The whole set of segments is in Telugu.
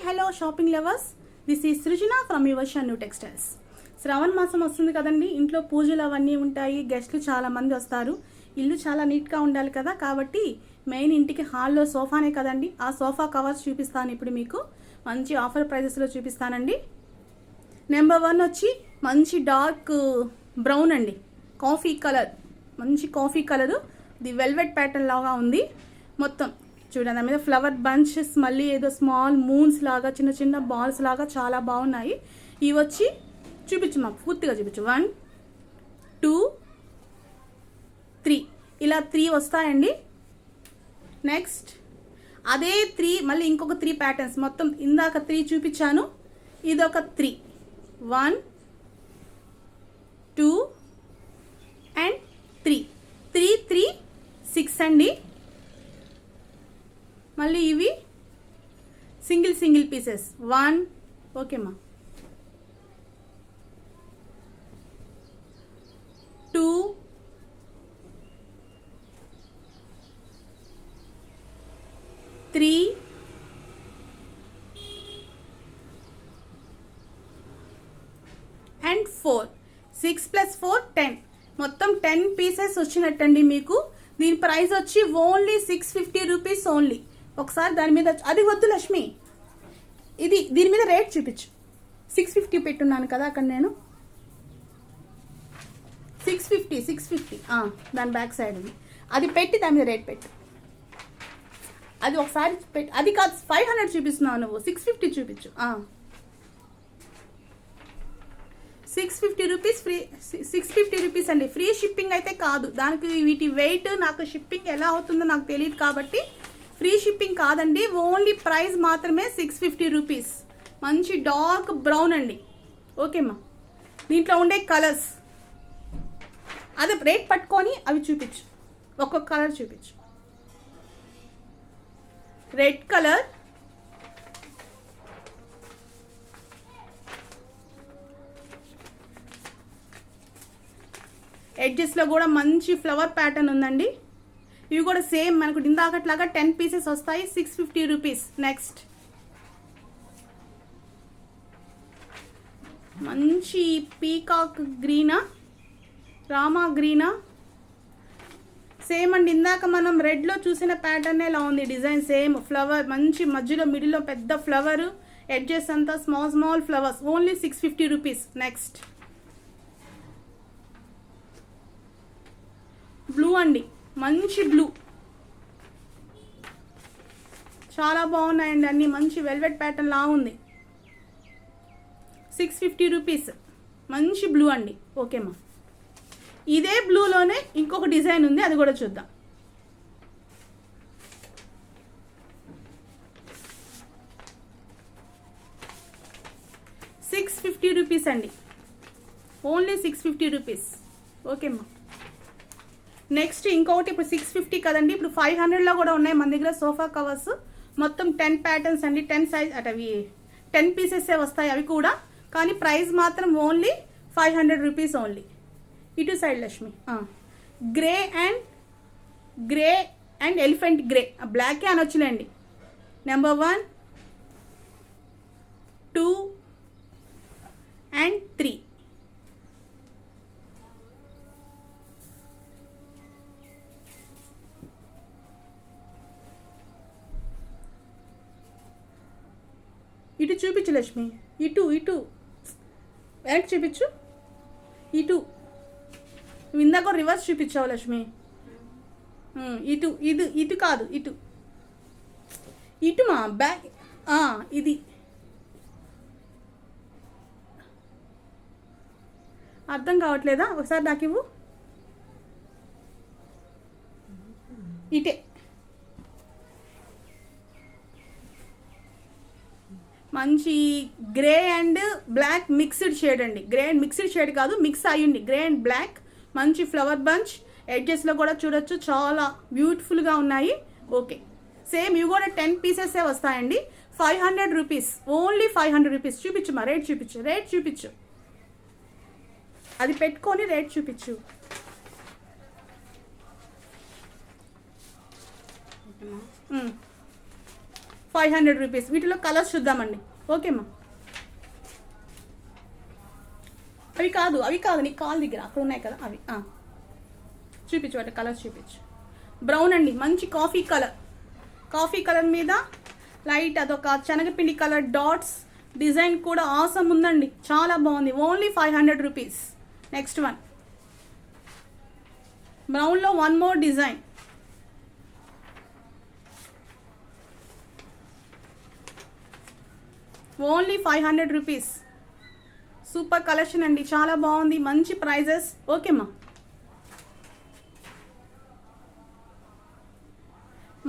Hello shopping lovers, this is Srujana from your Shannu textiles. శ్రావణ మాసం వస్తుంది కదండి, ఇంట్లో పూజలు అవన్నీ ఉంటాయి, గెస్ట్లు చాలా మంది వస్తారు, ఇల్లు చాలా నీట్గా ఉండాలి కదా. కాబట్టి మెయిన్ ఇంటికి హాల్లో సోఫానే కదండి, ఆ సోఫా కవర్స్ చూపిస్తాను ఇప్పుడు మీకు. మంచి ఆఫర్ ప్రైజెస్లో చూపిస్తానండి. నెంబర్ 1 వచ్చి మంచి డార్క్ బ్రౌన్ అండి, కాఫీ కలర్, మంచి కాఫీ కలరు, ఇది వెల్వెట్ ప్యాటర్న్ లాగా ఉంది. మొత్తం చూడండి, దాని మీద ఫ్లవర్ బంచెస్, మళ్ళీ ఏదో స్మాల్ మూన్స్ లాగా, చిన్న చిన్న బాల్స్ లాగా చాలా బాగున్నాయి. ఇవి వచ్చి చూపించు మాకు, పూర్తిగా చూపించు. 1 2 3 ఇలా 3 వస్తాయండి. నెక్స్ట్ అదే 3 మళ్ళీ ఇంకొక 3 ప్యాటర్న్స్, మొత్తం ఇందాక 3 చూపించాను, ఇదొక 3. 1 2 అండ్ 3 3 3 6 అండి. మళ్ళీ ఇవి సింగిల్ పీసెస్. 1 ఓకేమ్మా, 2 3 అండ్ 4. 6 + 4 10, మొత్తం 10 పీసెస్ వచ్చినట్టండి మీకు. దీని ప్రైస్ వచ్చి ఓన్లీ 650 రూపీస్ ఓన్లీ. ఒకసారి దాని మీద, అది వద్దు లక్ష్మి, ఇది దీని మీద రేట్ చూపించు. 650 పెట్టున్నాను కదా అక్కడ నేను, 650 దాని బ్యాక్ సైడ్ ఉంది, అది పెట్టి దాని మీద రేట్ పెట్టు. అది ఒకసారి పెట్టి, అది కాదు 500 చూపిస్తున్నావు నువ్వు, 650 చూపించు. 650 రూపీస్ ఫ్రీ, 650 రూపీస్ అండి. ఫ్రీ షిప్పింగ్ అయితే కాదు, దానికి వీటి వెయిట్ నాకు షిప్పింగ్ ఎలా అవుతుందో నాకు తెలియదు కాబట్టి ఫ్రీ షిప్పింగ్ కాదండి, ఓన్లీ ప్రైస్ మాత్రమే 650 రూపీస్. మంచి డార్క్ బ్రౌన్ అండి. ఓకేమ్మా, దీంట్లో ఉండే కలర్స్ అదే రేట్ పట్టుకొని అవి చూపించు, ఒక్కొక్క కలర్ చూపించు. రెడ్ కలర్, ఎడ్జెస్లో కూడా మంచి ఫ్లవర్ ప్యాటర్న్ ఉందండి. ఇవి కూడా సేమ్ మనకు ఇందాకట్లాగా 10 పీసెస్ వస్తాయి, 650 రూపీస్. నెక్స్ట్ మంచి పీకాక్ గ్రీనా, రామా గ్రీనా, సేమ్ అండి. ఇందాక మనం రెడ్లో చూసిన ప్యాటర్న్ ఎలా ఉంది డిజైన్, సేమ్ ఫ్లవర్, మంచి మధ్యలో మిడిల్లో పెద్ద ఫ్లవర్, ఎడ్జెస్ అంతా small flowers, only 650 rupees. Next blue అండి, మంచి బ్లూ, చాలా బాగున్నాయండి అన్ని, మంచి వెల్వెట్ ప్యాటర్న్ లా ఉంది. 650 రూపీస్, మంచి బ్లూ అండి. ఓకేమ్మా, ఇదే బ్లూలోనే ఇంకొక డిజైన్ ఉంది, అది కూడా చూద్దాం. $650 రూపీస్ అండి, ఓన్లీ 650 రూపీస్. ఓకేమ్మా, నెక్స్ట్ ఇంకొకటి, ఇప్పుడు 650 కదండి, ఇప్పుడు 500లో కూడా ఉన్నాయి మన దగ్గర సోఫా కవర్స్. మొత్తం 10 ప్యాటర్న్స్ అండి, 10 సైజ్ అవి 10 పీసెస్ వస్తాయి అవి కూడా, కానీ ప్రైస్ మాత్రం ఓన్లీ 500 రూపీస్ ఓన్లీ. ఇటు side Lakshmi, grey and elephant grey, బ్లాకే అనొచ్చులేండి. Number 1 2 and 3. ఇటు చూపించు లక్ష్మి, ఇటు వెనక్కి చూపించు. ఇటు ఇందాక రివర్స్ చూపించావు లక్ష్మి. ఇటు కాదు, ఇటు మా బ్యాక్, ఇది అర్థం కావట్లేదా? ఒకసారి నాకు ఇవ్వు. ఇటే మంచి grey and black mixed shade అండి, గ్రే అండ్ మిక్స్డ్ షేడ్ కాదు, మిక్స్ అయ్యింది గ్రే అండ్ బ్లాక్. మంచి ఫ్లవర్ బంచ్, ఎడ్జెస్లో కూడా చూడొచ్చు, చాలా బ్యూటిఫుల్గా ఉన్నాయి. ఓకే, సేమ్ ఇవి కూడా 10 పీసెసే వస్తాయండి. 500 రూపీస్, ఓన్లీ 500 రూపీస్. చూపించు మా రేట్ చూపించు, అది పెట్టుకొని రేట్ చూపించు. 500 రూపీస్. వీటిలో కలర్స్ చూద్దామండి. ఓకేమ్మా. అవి కాదు నీ కాల్ దగ్గర అక్కడ ఉన్నాయి కదా అవి. చూపించు వాటి కలర్స్ చూపించు. బ్రౌన్ అండి, మంచి కాఫీ కలర్ మీద లైట్ అదొక శనగపిండి కలర్ డాట్స్ డిజైన్ కూడా ఆసమ్ ఉందండి, చాలా బాగుంది. Only 500 rupees. నెక్స్ట్ వన్ బ్రౌన్లో one more design. Only 500 rupees. Super collection అండి, చాలా బాగుంది, మంచి ప్రైజెస్. ఓకేమ్మా.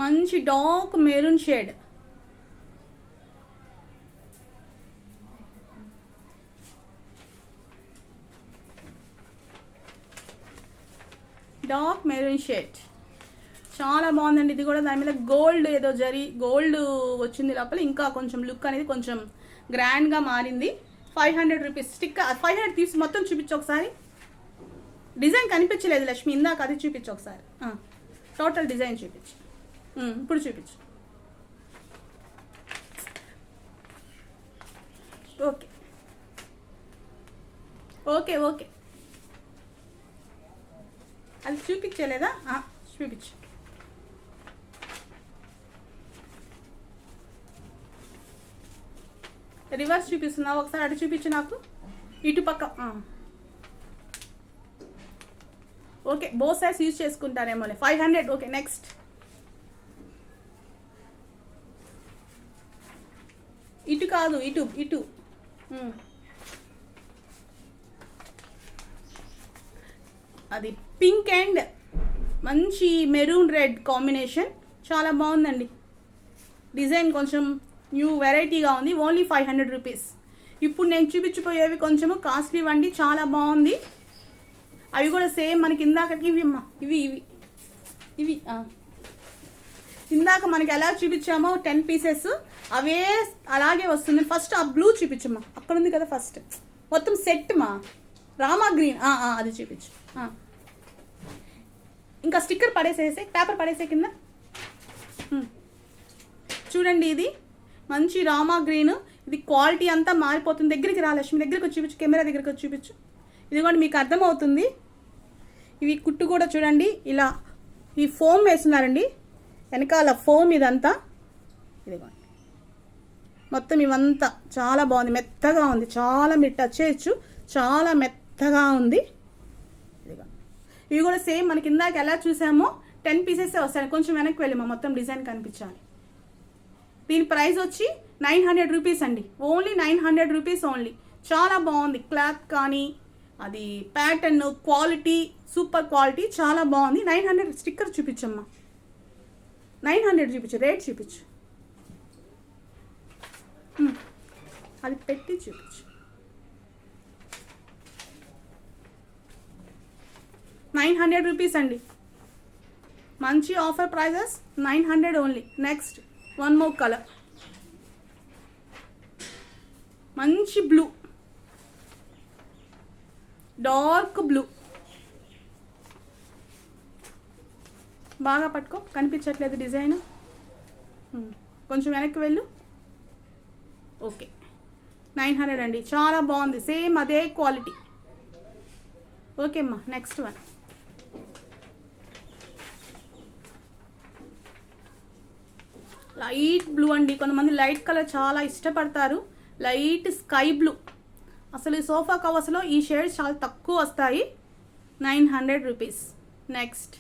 మంచి dark maroon shade. Dark maroon shade చాలా బాగుందండి. ఇది కూడా దాని మీద గోల్డ్ ఏదో గోల్డ్ వచ్చింది లోపల, ఇంకా కొంచెం లుక్ అనేది కొంచెం గ్రాండ్గా మారింది. 500 రూపీస్. స్టిక్కర్ 500 తీసి మొత్తం చూపించు ఒకసారి. డిజైన్ కనిపించలేదు లక్ష్మి, ఇందాక అది చూపించు ఒకసారి. టోటల్ డిజైన్ చూపించు. ఇప్పుడు చూపించు. ఓకే ఓకే ఓకే అది చూపించలేదా? చూపించు. రివర్స్ చూపిస్తున్నావు ఒకసారి, అటు చూపించు నాకు, ఇటు పక్క. ఓకే, బోత్ సైడ్స్ యూజ్ చేసుకుంటారేమోలే. 500. Okay, next. ఇటు కాదు, ఇటు. అది పింక్ అండ్ మంచి మెరూన్ రెడ్ కాంబినేషన్, చాలా బాగుందండి. డిజైన్ కొంచెం న్యూ వెరైటీగా ఉంది. Only 500 rupees. ఇప్పుడు నేను చూపించిపోయేవి కొంచెము కాస్ట్లీ వండి, చాలా బాగుంది. అవి కూడా సేమ్ మనకి ఇందాకటి ఇవి అమ్మా, ఇవి ఇందాక మనకి ఎలా చూపించామో 10 పీసెస్ అవే అలాగే వస్తుంది. ఫస్ట్ ఆ బ్లూ చూపించమ్మా, అక్కడ ఉంది కదా ఫస్ట్, మొత్తం సెట్ మా రామా గ్రీన్. అది చూపించు. ఇంకా స్టిక్కర్ పడేసేసే, పేపర్ పడేసే కింద. చూడండి, ఇది మంచి రామా గ్రీన్. ఇది క్వాలిటీ అంతా మారిపోతుంది. దగ్గరికి రా లక్ష్మి, దగ్గరికి వచ్చి చూపించు, కెమెరా దగ్గరికి వచ్చి చూపించు. ఇది కూడా మీకు అర్థమవుతుంది. ఇవి కుట్టు కూడా చూడండి, ఇలా ఈ ఫోమ్ వేస్తున్నారండి వెనకాల, ఫోమ్ ఇదంతా. ఇదిగోండి మొత్తం ఇవంతా చాలా బాగుంది, మెత్తగా ఉంది, చాలా మీరు టచ్ చేయొచ్చు, చాలా మెత్తగా ఉంది. ఇదిగో ఇవి కూడా సేమ్ మనకి ఇందాక ఎలా చూసామో 10 పీసెస్ వస్తాయి. కొంచెం వెనక్కి వెళ్ళి మొత్తం డిజైన్ కనిపించాలి. దీని ప్రైస్ వచ్చి 900 రూపీస్ అండి. Only 900 rupees only. చాలా బాగుంది, క్లాత్ కానీ అది ప్యాటర్న్ క్వాలిటీ సూపర్ క్వాలిటీ, చాలా బాగుంది. 900. స్టిక్కర్ చూపించమ్మా, 900 చూపించు, రేట్ చూపించు, అది పెట్టి చూపించు. 900 రూపీస్ అండి, మంచి offer prices. 900 only. Next one more colour, మంచి బ్లూ, డార్క్ బ్లూ. బాగా పట్టుకో, కనిపించట్లేదు డిజైన్, కొంచెం వెనక్కి వెళ్ళు. ఓకే, 900 అండి, చాలా బాగుంది, సేమ్ అదే క్వాలిటీ. ఓకే అమ్మా. నెక్స్ట్ వన్ లైట్ బ్లూ అండి. కొంతమంది లైట్ కలర్ చాలా ఇష్టపడతారు. Light sky blue. అసలు ఈ సోఫా కవర్స్లో ఈ షేడ్స్ చాలా తక్కువ వస్తాయి. 900 rupees. Next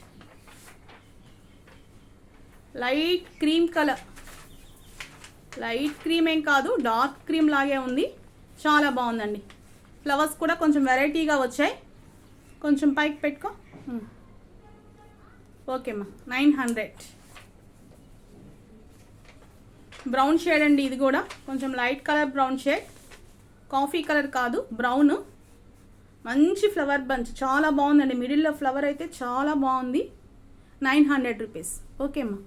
light cream colour. Light cream ఏం కాదు, డార్క్ క్రీమ్ లాగే ఉంది, చాలా బాగుందండి. ఫ్లవర్స్ కూడా కొంచెం వెరైటీగా వచ్చాయి. కొంచెం పైకి పెట్టుకో. ఓకేమ్మా. 900. బ్రౌన్ షేడ్ అండి, ఇది కూడా కొంచెం light colour brown shade, coffee colour కాదు, బ్రౌన్. మంచి ఫ్లవర్ బంచ్, చాలా బాగుందండి. మిడిల్లో ఫ్లవర్ అయితే చాలా బాగుంది. 900 రూపీస్. ఓకేమ్మా.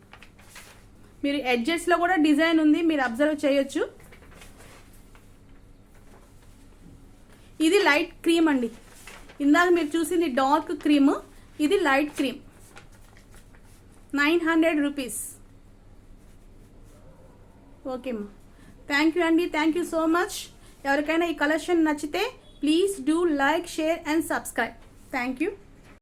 మీరు ఎడ్జెస్లో కూడా డిజైన్ ఉంది, మీరు అబ్జర్వ్ చేయొచ్చు. ఇది లైట్ క్రీమ్ అండి. ఇందాక మీరు చూసింది డార్క్ క్రీమ్, ఇది లైట్ క్రీమ్. 900 రూపీస్. ఓకే అమ్మా, థ్యాంక్ యూ అండి, థ్యాంక్ యూ సో మచ్. ఎవరికైనా ఈ కలెక్షన్ నచ్చితే please do like, share and subscribe. Thank you.